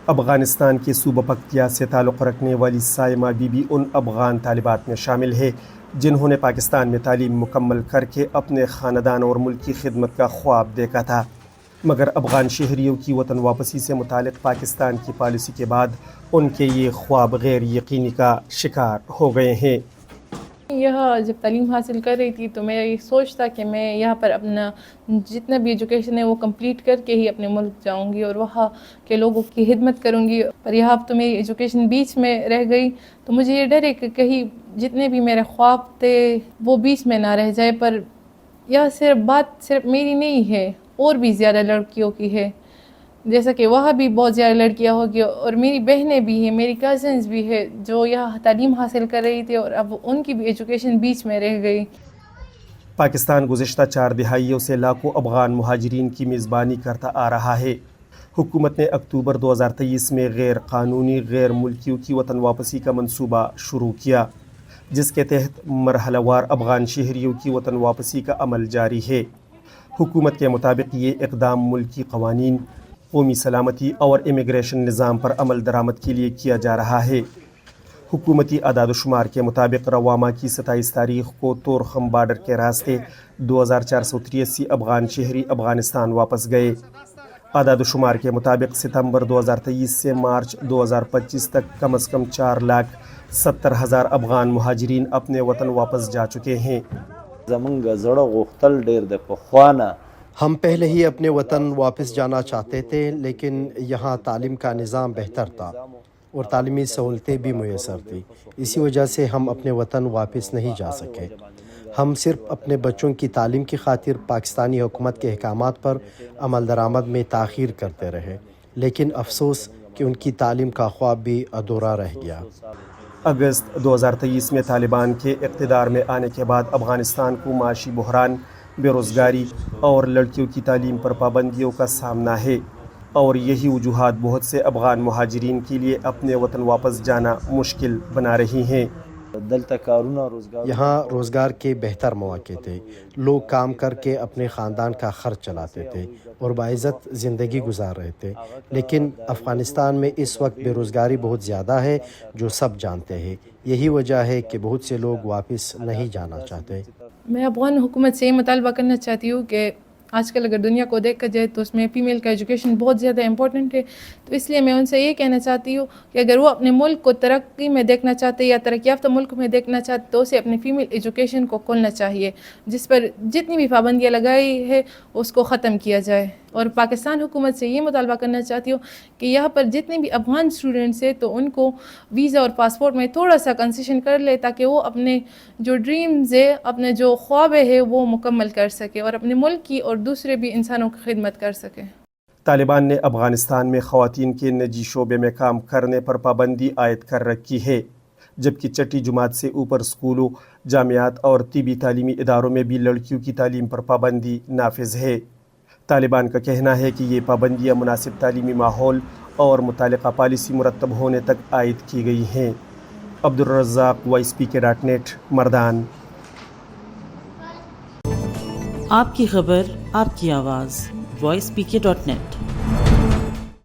افغانستان کے صوبہ پکتیا سے تعلق رکھنے والی سائمہ بی بی ان افغان طالبات میں شامل ہے جنہوں نے پاکستان میں تعلیم مکمل کر کے اپنے خاندان اور ملک کی خدمت کا خواب دیکھا تھا، مگر افغان شہریوں کی وطن واپسی سے متعلق پاکستان کی پالیسی کے بعد ان کے یہ خواب غیر یقینی کا شکار ہو گئے ہیں۔ یہاں جب تعلیم حاصل کر رہی تھی تو میرا یہ سوچ تھا کہ میں یہاں پر اپنا جتنا بھی ایجوکیشن ہے وہ کمپلیٹ کر کے ہی اپنے ملک جاؤں گی اور وہاں کے لوگوں کی خدمت کروں گی، پر یہاں تو میری ایجوکیشن بیچ میں رہ گئی، تو مجھے یہ ڈر ہے کہ کہیں جتنے بھی میرے خواب تھے وہ بیچ میں نہ رہ جائے۔ پر یہ بات صرف میری نہیں ہے، اور بھی زیادہ لڑکیوں کی ہے، جیسا کہ وہاں بھی بہت زیادہ لڑکیاں ہوگی اور میری بہنیں بھی ہیں، میری کزنز بھی ہے جو یہاں تعلیم حاصل کر رہی تھی اور اب ان کی بھی ایجوکیشن بیچ میں رہ گئی۔ پاکستان گزشتہ 4 دہائیوں سے لاکھوں افغان مہاجرین کی میزبانی کرتا آ رہا ہے۔ حکومت نے اکتوبر 2023 میں غیر قانونی غیر ملکیوں کی وطن واپسی کا منصوبہ شروع کیا، جس کے تحت مرحلہ وار افغان شہریوں کی وطن واپسی کا عمل جاری ہے۔ حکومت کے مطابق یہ اقدام ملکی قوانین، قومی سلامتی اور امیگریشن نظام پر عمل درآمد کے لیے کیا جا رہا ہے۔ حکومتی اعداد و شمار کے مطابق رواں ماہ کی 27 تاریخ کو تورخم بارڈر کے راستے 2483 افغان شہری افغانستان واپس گئے۔ اعداد و شمار کے مطابق ستمبر 2023 سے مارچ 2025 تک کم از کم 4,70,000 افغان مہاجرین اپنے وطن واپس جا چکے ہیں۔ ہم پہلے ہی اپنے وطن واپس جانا چاہتے تھے، لیکن یہاں تعلیم کا نظام بہتر تھا اور تعلیمی سہولتیں بھی میسر تھیں، اسی وجہ سے ہم اپنے وطن واپس نہیں جا سکے۔ ہم صرف اپنے بچوں کی تعلیم کی خاطر پاکستانی حکومت کے احکامات پر عمل درآمد میں تاخیر کرتے رہے، لیکن افسوس کہ ان کی تعلیم کا خواب بھی ادھورا رہ گیا۔ اگست 2023 میں طالبان کے اقتدار میں آنے کے بعد افغانستان کو معاشی بحران، بے روزگاری اور لڑکیوں کی تعلیم پر پابندیوں کا سامنا ہے، اور یہی وجوہات بہت سے افغان مہاجرین کے لیے اپنے وطن واپس جانا مشکل بنا رہی ہیں۔ یہاں روزگار کے بہتر مواقع تھے، لوگ کام کر کے اپنے خاندان کا خرچ چلاتے تھے اور باعزت زندگی گزار رہے تھے، لیکن افغانستان میں اس وقت بے روزگاری بہت زیادہ ہے، جو سب جانتے ہیں۔ یہی وجہ ہے کہ بہت سے لوگ واپس نہیں جانا چاہتے۔ میں افغان حکومت سے یہ مطالبہ کرنا چاہتی ہوں کہ آج کل اگر دنیا کو دیکھا جائے تو اس میں فیمیل کا ایجوکیشن بہت زیادہ امپورٹنٹ ہے، تو اس لیے میں ان سے یہ کہنا چاہتی ہوں کہ اگر وہ اپنے ملک کو ترقی میں دیکھنا چاہتے یا ترقی یافتہ ملک میں دیکھنا چاہتے تو اسے اپنی فیمیل ایجوکیشن کو کھولنا چاہیے، جس پر جتنی بھی پابندیاں لگائی ہے اس کو ختم کیا جائے۔ اور پاکستان حکومت سے یہ مطالبہ کرنا چاہتی ہوں کہ یہاں پر جتنے بھی افغان اسٹوڈنٹس ہیں تو ان کو ویزا اور پاسپورٹ میں تھوڑا سا کنسیشن کر لے، تاکہ وہ اپنے جو ڈریمز ہے، اپنے جو خواب ہے وہ مکمل کر سکے اور اپنے ملک کی اور دوسرے بھی انسانوں کی خدمت کر سکے۔ طالبان نے افغانستان میں خواتین کے نجی شعبے میں کام کرنے پر پابندی عائد کر رکھی ہے، جبکہ چھٹی جماعت سے اوپر اسکولوں، جامعات اور طبی تعلیمی اداروں میں بھی لڑکیوں کی تعلیم پر پابندی نافذ ہے۔ طالبان کا کہنا ہے کہ یہ پابندیاں مناسب تعلیمی ماحول اور متعلقہ پالیسی مرتب ہونے تک عائد کی گئی ہیں۔ عبدالرزاق voicepk.net مردان۔ آپ کی خبر، آپ کی آواز voicepk.net